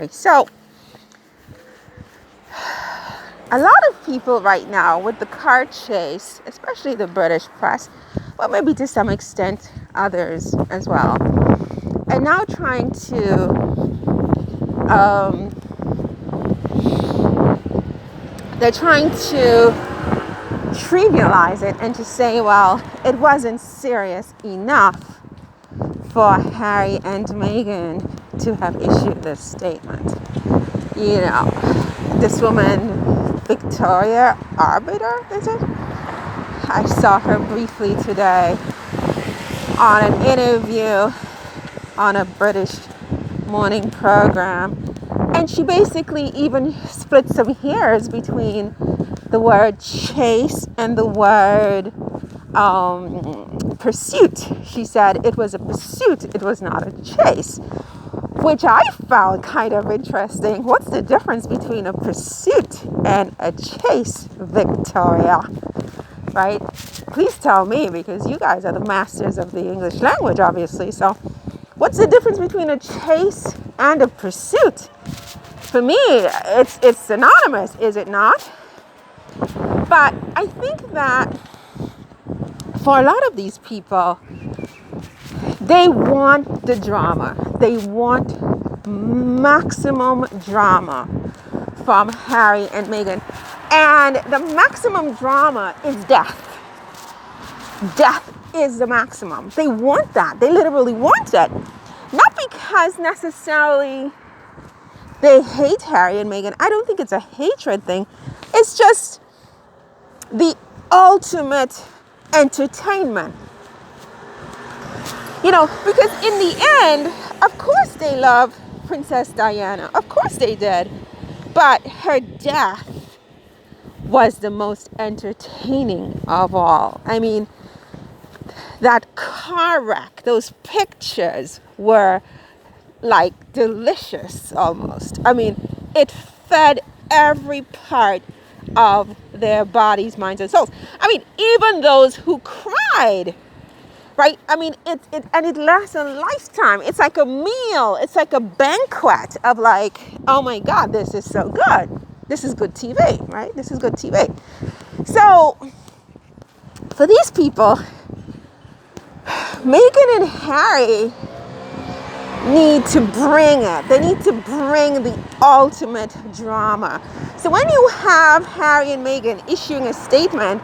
So, a lot of people right now with the car chase, especially the British press, but maybe to some extent others as well, are now trying to they're trying to trivialize it and to say, well, it wasn't serious enough for Harry and Meghan to have issued this statement. You know, this woman, Victoria Arbiter, is it? I saw her briefly today on an interview on a British morning program. And she basically even split some hairs between the word chase and the word pursuit. She said it was a pursuit, it was not a chase, which I found kind of interesting. What's the difference between a pursuit and a chase, Victoria? Right? Please tell me, because you guys are the masters of the English language, obviously. So, what's the difference between a chase and a pursuit? For me, it's synonymous, is it not? But I think that for a lot of these people, they want the drama. They want maximum drama from Harry and Meghan. And the maximum drama is death. Death is the maximum. They want that. They literally want it. Not because necessarily they hate Harry and Meghan. I don't think it's a hatred thing. It's just the ultimate entertainment. You know, because in the end, of course they love Princess Diana. Of course they did. But her death was the most entertaining of all. I mean, that car wreck, those pictures were like delicious almost. I mean, it fed every part of their bodies, minds, and souls. I mean, even those who cried, right? I mean, it lasts a lifetime. It's like a meal. It's like a banquet of like, oh my God, this is so good. This is good TV, right? This is good TV. So, for these people, Meghan and Harry need to bring it. They need to bring the ultimate drama. So when you have Harry and Meghan issuing a statement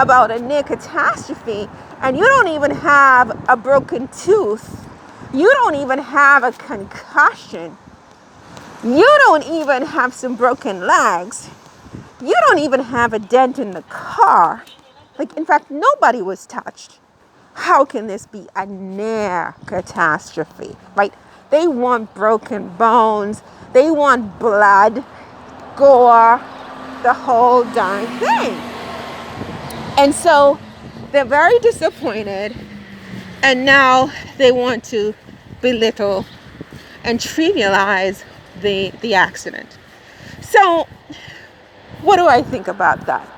about a near catastrophe, and you don't even have a broken tooth, you don't even have a concussion, you don't even have some broken legs, you don't even have a dent in the car. Like, in fact, nobody was touched. How can this be a near catastrophe, right? They want broken bones. They want blood, gore, the whole darn thing. And so they're very disappointed. And now they want to belittle and trivialize the accident. So what do I think about that?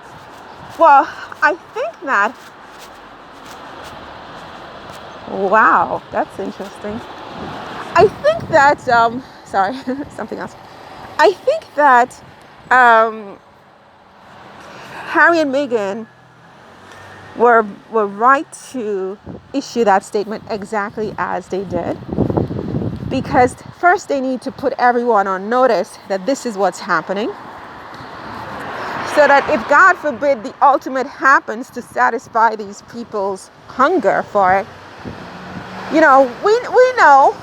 Well, I think that wow, that's interesting. I think that, sorry, something else. I think that Harry and Meghan were right to issue that statement exactly as they did. Because first they need to put everyone on notice that this is what's happening. So that if God forbid the ultimate happens to satisfy these people's hunger for it, you know, we know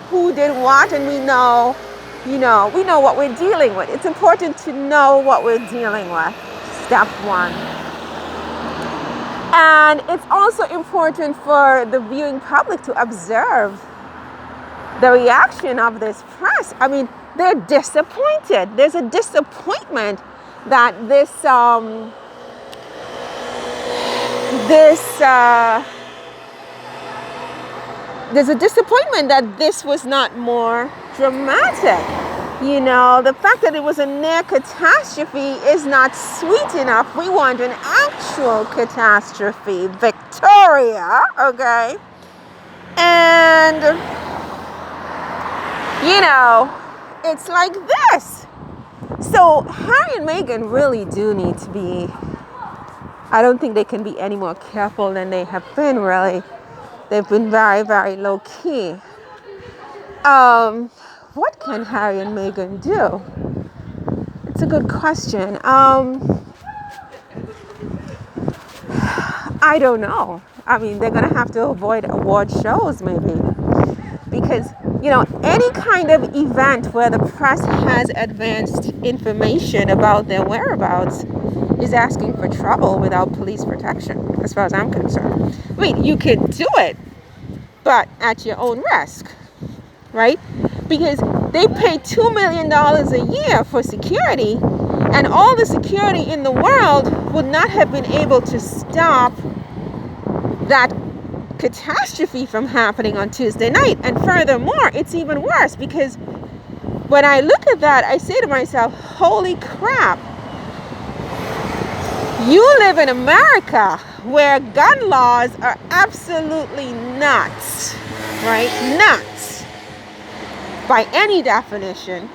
who did what, and we know what we're dealing with. It's important to know what we're dealing with, step one. And it's also important for the viewing public to observe the reaction of this press. I mean, they're disappointed. There's a disappointment that there's a disappointment that this was not more dramatic. You know, the fact that it was a near catastrophe is not sweet enough. We want an actual catastrophe, Victoria, okay? And, you know, it's like this. So Harry and Meghan really do need to be, I don't think they can be any more careful than they have been, really. They've been very, very low key. What can Harry and Meghan do? It's a good question. I don't know. I mean, they're going to have to avoid award shows, maybe. Because, any kind of event where the press has advanced information about their whereabouts is asking for trouble without police protection, as far as I'm concerned. I mean, you can do it, but at your own risk, right? Because they pay $2 million a year for security, and all the security in the world would not have been able to stop that catastrophe from happening on Tuesday night. And furthermore, it's even worse, because when I look at that, I say to myself, holy crap, you live in America where gun laws are absolutely nuts, right? Nuts by any definition.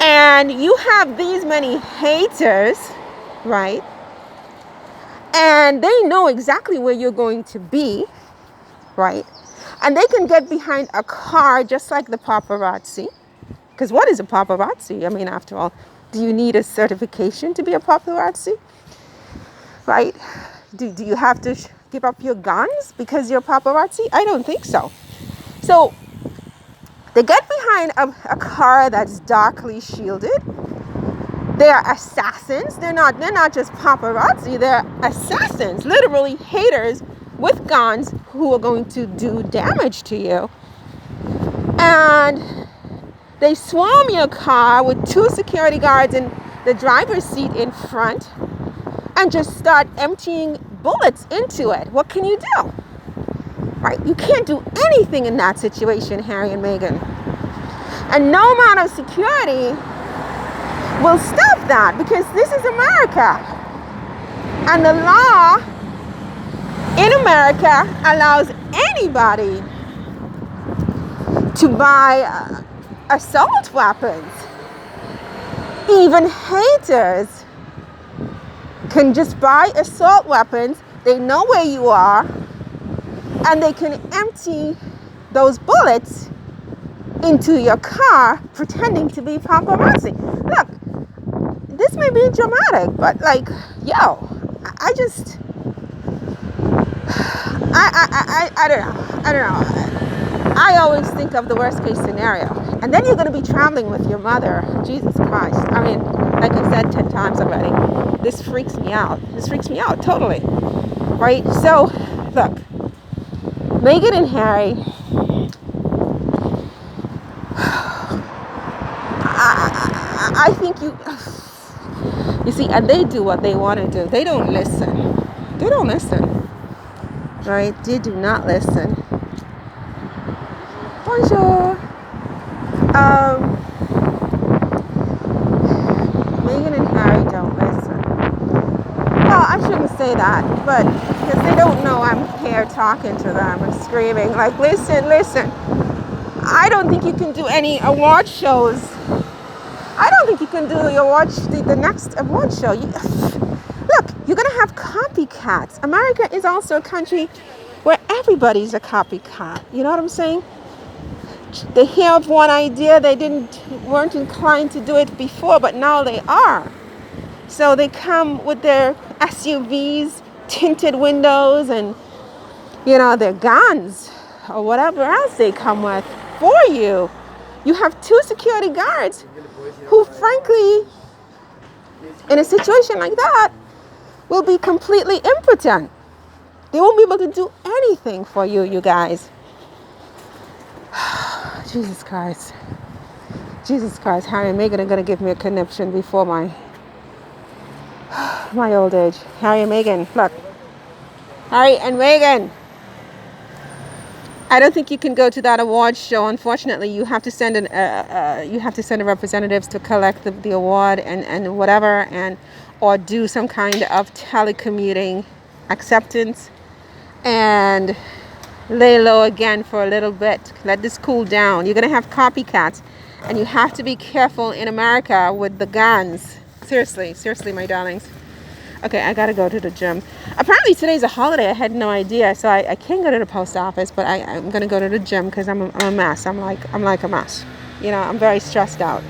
And you have these many haters, right? And they know exactly where you're going to be, right? And they can get behind a car just like the paparazzi. Because what is a paparazzi? I mean, after all, do you need a certification to be a paparazzi? Right? Do you have to give up your guns because you're a paparazzi? I don't think so. So they get behind a car that's darkly shielded. They're assassins. They're not just paparazzi. They're assassins, literally haters with guns who are going to do damage to you. And they swarm your car with 2 security guards in the driver's seat in front and just start emptying bullets into it. What can you do? Right? You can't do anything in that situation, Harry and Meghan. And no amount of security will stop that, because this is America. And the law in America allows anybody to buy assault weapons. Even haters can just buy assault weapons. They know where you are, and they can empty those bullets into your car pretending to be paparazzi. Look, this may be dramatic, but I don't know. I always think of the worst case scenario. And then you're going to be traveling with your mother. Jesus Christ. I mean, like I've said 10 times already, this freaks me out. This freaks me out totally. Right? So, look, Meghan and Harry, I think you see, and they do what they want to do. They don't listen. They don't listen. Right? They do not listen. Bonjour. Meghan and Harry don't listen. Well, I shouldn't say that, but because they don't know I'm here talking to them and screaming like, listen. I don't think you can do any award shows. I don't think you can do the next award show. Look, you're going to have copycats. America is also a country where everybody's a copycat. You know what I'm saying? They hear of one idea, they weren't inclined to do it before, but now they are. So they come with their SUVs, tinted windows, and their guns or whatever else they come with for you. You have 2 security guards who, frankly, in a situation like that, will be completely impotent. They won't be able to do anything for you, you guys. Jesus Christ. Harry and Meghan are going to give me a conniption before my old age. Harry and Meghan, look. Harry and Meghan. I don't think you can go to that award show. Unfortunately, you have to send representatives to collect the award and whatever, or do some kind of telecommuting acceptance and lay low again for a little bit. Let this cool down. You're going to have copycats. And you have to be careful in America with the guns. Seriously, seriously, my darlings. Okay, I gotta go to the gym. Apparently today's a holiday. I had no idea, so I can't go to the post office, but I'm gonna go to the gym because I'm a mess. I'm like a mess. You know, I'm very stressed out.